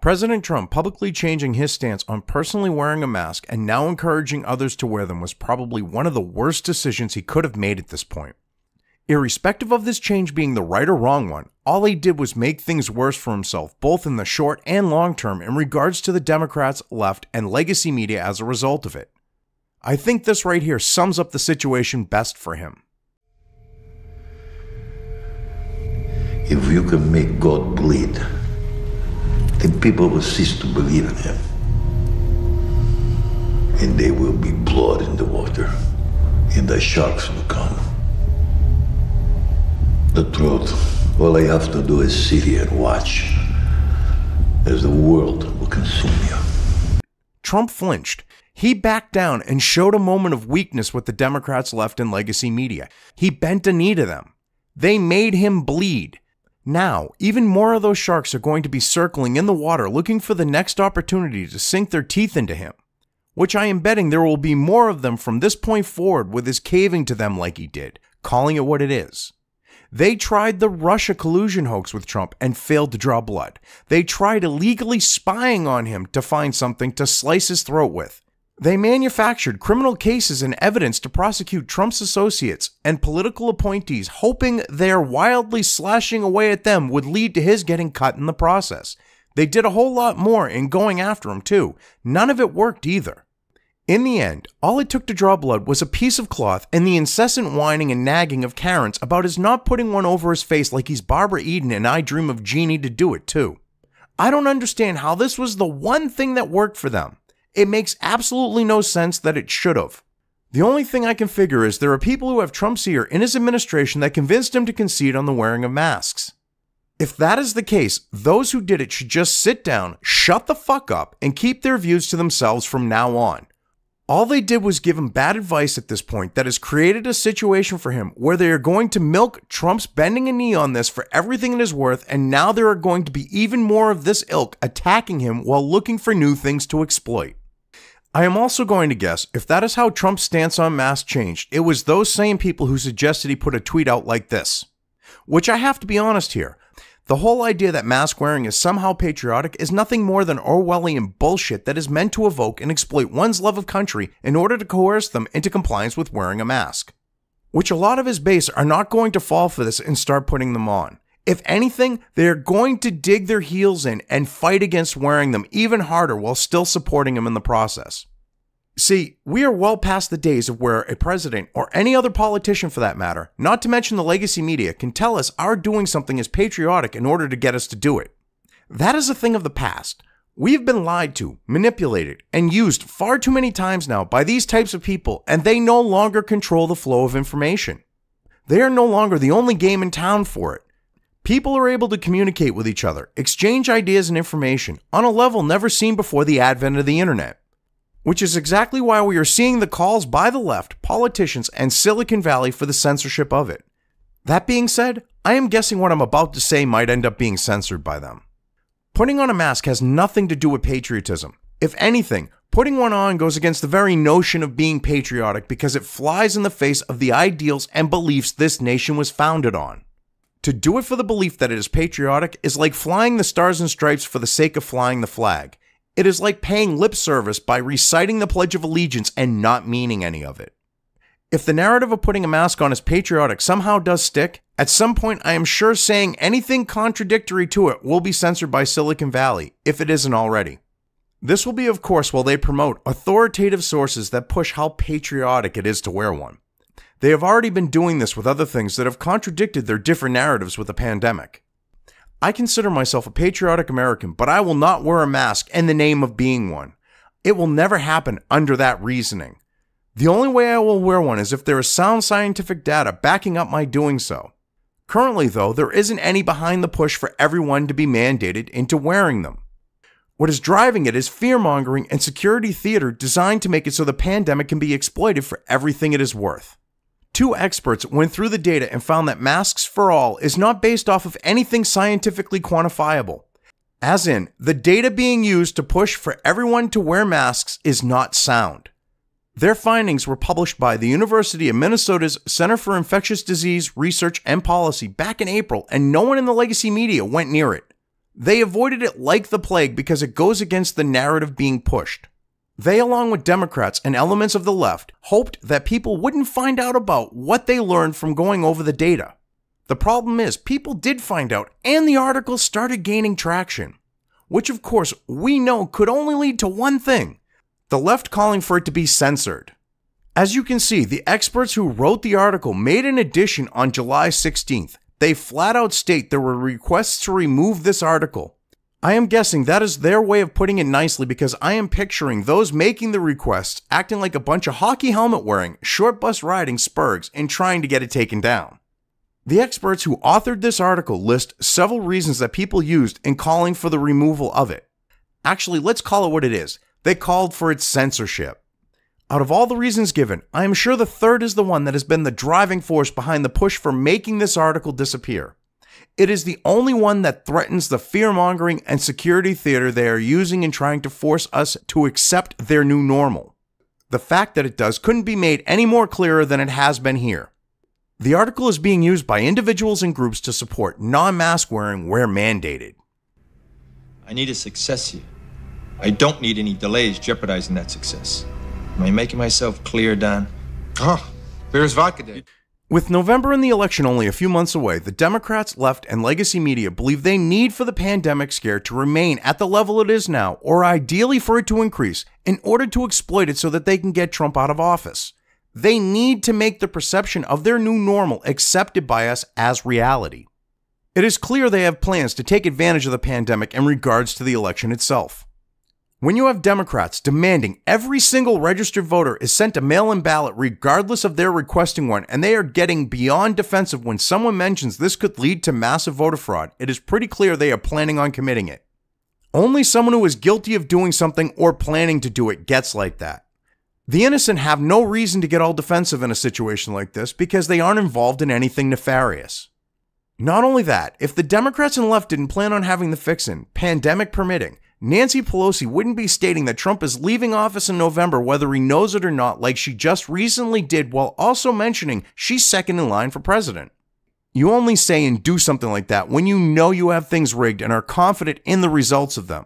President Trump publicly changing his stance on personally wearing a mask and now encouraging others to wear them was probably one of the worst decisions he could have made at this point. Irrespective of this change being the right or wrong one, all he did was make things worse for himself, both in the short and long term in regards to the Democrats, left, and legacy media as a result of it. I think this right here sums up the situation best for him. If you can make God bleed, then people will cease to believe in him. And there will be blood in the water, and the sharks will come. The truth, all I have to do is sit here and watch as the world will consume you. Trump flinched. He backed down and showed a moment of weakness with the Democrats, left, and legacy media. He bent a knee to them. They made him bleed. Now, even more of those sharks are going to be circling in the water looking for the next opportunity to sink their teeth into him, which I am betting there will be more of them from this point forward with his caving to them like he did, calling it what it is. They tried the Russia collusion hoax with Trump and failed to draw blood. They tried illegally spying on him to find something to slice his throat with. They manufactured criminal cases and evidence to prosecute Trump's associates and political appointees, hoping their wildly slashing away at them would lead to his getting cut in the process. They did a whole lot more in going after him too. None of it worked either. In the end, all it took to draw blood was a piece of cloth and the incessant whining and nagging of Karens about his not putting one over his face like he's Barbara Eden and I Dream of Jeannie to do it too. I don't understand how this was the one thing that worked for them. It makes absolutely no sense that it should have. The only thing I can figure is there are people who have Trump's ear in his administration that convinced him to concede on the wearing of masks. If that is the case, those who did it should just sit down, shut the fuck up, and keep their views to themselves from now on. All they did was give him bad advice at this point that has created a situation for him where they are going to milk Trump's bending a knee on this for everything it is worth, and now there are going to be even more of this ilk attacking him while looking for new things to exploit. I am also going to guess if that is how Trump's stance on masks changed, it was those same people who suggested he put a tweet out like this. Which I have to be honest here. The whole idea that mask wearing is somehow patriotic is nothing more than Orwellian bullshit that is meant to evoke and exploit one's love of country in order to coerce them into compliance with wearing a mask. Which a lot of his base are not going to fall for this and start putting them on. If anything, they are going to dig their heels in and fight against wearing them even harder while still supporting him in the process. See, we are well past the days of where a president, or any other politician for that matter, not to mention the legacy media, can tell us our doing something is patriotic in order to get us to do it. That is a thing of the past. We have been lied to, manipulated, and used far too many times now by these types of people, and they no longer control the flow of information. They are no longer the only game in town for it. People are able to communicate with each other, exchange ideas and information on a level never seen before the advent of the internet. Which is exactly why we are seeing the calls by the left, politicians, and Silicon Valley for the censorship of it. That being said, I am guessing what I'm about to say might end up being censored by them. Putting on a mask has nothing to do with patriotism. If anything, putting one on goes against the very notion of being patriotic because it flies in the face of the ideals and beliefs this nation was founded on. To do it for the belief that it is patriotic is like flying the stars and stripes for the sake of flying the flag. It is like paying lip service by reciting the Pledge of Allegiance and not meaning any of it. If the narrative of putting a mask on is patriotic somehow does stick, at some point I am sure saying anything contradictory to it will be censored by Silicon Valley, if it isn't already. This will be, of course, while they promote authoritative sources that push how patriotic it is to wear one. They have already been doing this with other things that have contradicted their different narratives with the pandemic. I consider myself a patriotic American, but I will not wear a mask in the name of being one. It will never happen under that reasoning. The only way I will wear one is if there is sound scientific data backing up my doing so. Currently, though, there isn't any behind the push for everyone to be mandated into wearing them. What is driving it is fear-mongering and security theater designed to make it so the pandemic can be exploited for everything it is worth. Two experts went through the data and found that masks for all is not based off of anything scientifically quantifiable. As in, the data being used to push for everyone to wear masks is not sound. Their findings were published by the University of Minnesota's Center for Infectious Disease Research and Policy back in April, and no one in the legacy media went near it. They avoided it like the plague because it goes against the narrative being pushed. They, along with Democrats and elements of the left, hoped that people wouldn't find out about what they learned from going over the data. The problem is, people did find out, and the article started gaining traction, which of course we know could only lead to one thing: the left calling for it to be censored. As you can see, the experts who wrote the article made an addition on July 16th. They flat out state there were requests to remove this article. I am guessing that is their way of putting it nicely, because I am picturing those making the requests acting like a bunch of hockey helmet wearing, short bus riding spurgs and trying to get it taken down. The experts who authored this article list several reasons that people used in calling for the removal of it. Actually, let's call it what it is. They called for its censorship. Out of all the reasons given, I am sure the third is the one that has been the driving force behind the push for making this article disappear. It is the only one that threatens the fear-mongering and security theater they are using in trying to force us to accept their new normal. The fact that it does couldn't be made any more clearer than it has been here. The article is being used by individuals and groups to support non-mask wearing where mandated. I need a success here. I don't need any delays jeopardizing that success. Am I making myself clear, Don? Oh, clear as vodka, Dave. With November and the election only a few months away, the Democrats, left, and legacy media believe they need for the pandemic scare to remain at the level it is now, or ideally for it to increase, in order to exploit it so that they can get Trump out of office. They need to make the perception of their new normal accepted by us as reality. It is clear they have plans to take advantage of the pandemic in regards to the election itself. When you have Democrats demanding every single registered voter is sent a mail-in ballot regardless of their requesting one, and they are getting beyond defensive when someone mentions this could lead to massive voter fraud, it is pretty clear they are planning on committing it. Only someone who is guilty of doing something or planning to do it gets like that. The innocent have no reason to get all defensive in a situation like this because they aren't involved in anything nefarious. Not only that, if the Democrats and left didn't plan on having the fix-in, pandemic permitting, Nancy Pelosi wouldn't be stating that Trump is leaving office in November whether he knows it or not, like she just recently did, while also mentioning she's second in line for president. You only say and do something like that when you know you have things rigged and are confident in the results of them.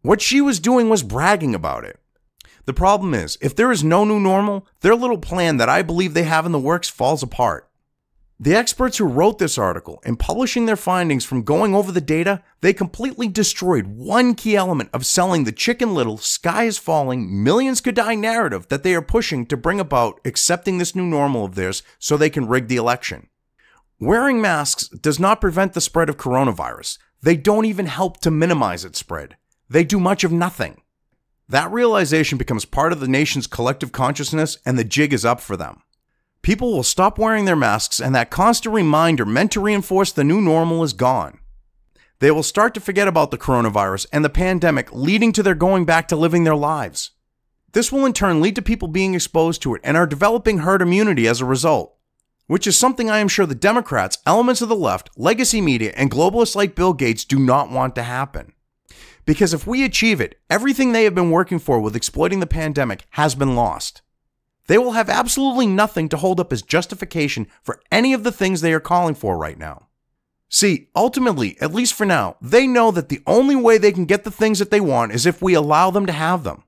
What she was doing was bragging about it. The problem is, if there is no new normal, their little plan that I believe they have in the works falls apart. The experts who wrote this article, in publishing their findings from going over the data, they completely destroyed one key element of selling the Chicken Little, sky is falling, millions could die narrative that they are pushing to bring about accepting this new normal of theirs so they can rig the election. Wearing masks does not prevent the spread of coronavirus. They don't even help to minimize its spread. They do much of nothing. That realization becomes part of the nation's collective consciousness, and the jig is up for them. People will stop wearing their masks, and that constant reminder meant to reinforce the new normal is gone. They will start to forget about the coronavirus and the pandemic, leading to their going back to living their lives. This will in turn lead to people being exposed to it and are developing herd immunity as a result, which is something I am sure the Democrats, elements of the left, legacy media, and globalists like Bill Gates do not want to happen. Because if we achieve it, everything they have been working for with exploiting the pandemic has been lost. They will have absolutely nothing to hold up as justification for any of the things they are calling for right now. See, ultimately, at least for now, they know that the only way they can get the things that they want is if we allow them to have them.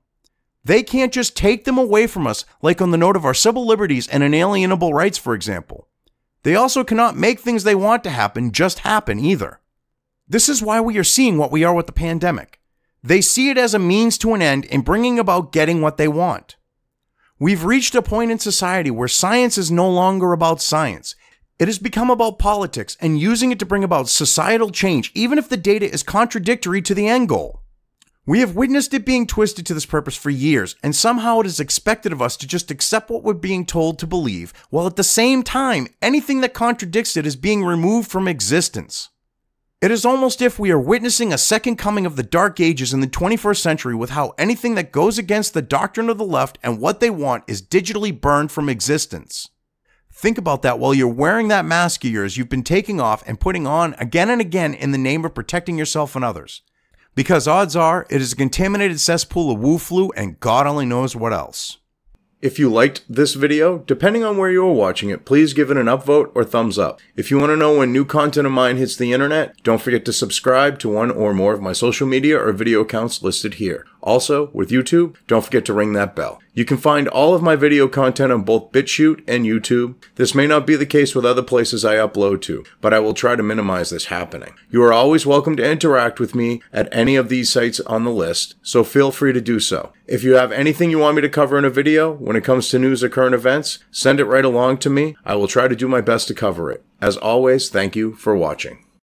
They can't just take them away from us, like on the note of our civil liberties and inalienable rights, for example. They also cannot make things they want to happen just happen either. This is why we are seeing what we are with the pandemic. They see it as a means to an end in bringing about getting what they want. We've reached a point in society where science is no longer about science. It has become about politics and using it to bring about societal change, even if the data is contradictory to the end goal. We have witnessed it being twisted to this purpose for years, and somehow it is expected of us to just accept what we're being told to believe, while at the same time, anything that contradicts it is being removed from existence. It is almost if we are witnessing a second coming of the Dark Ages in the 21st century, with how anything that goes against the doctrine of the left and what they want is digitally burned from existence. Think about that while you're wearing that mask of yours you've been taking off and putting on again and again in the name of protecting yourself and others. Because odds are, it is a contaminated cesspool of Wu flu and God only knows what else. If you liked this video, depending on where you are watching it, please give it an upvote or thumbs up. If you want to know when new content of mine hits the internet, don't forget to subscribe to one or more of my social media or video accounts listed here. Also, with YouTube, don't forget to ring that bell. You can find all of my video content on both BitChute and YouTube. This may not be the case with other places I upload to, but I will try to minimize this happening. You are always welcome to interact with me at any of these sites on the list, so feel free to do so. If you have anything you want me to cover in a video, when it comes to news or current events, send it right along to me. I will try to do my best to cover it. As always, thank you for watching.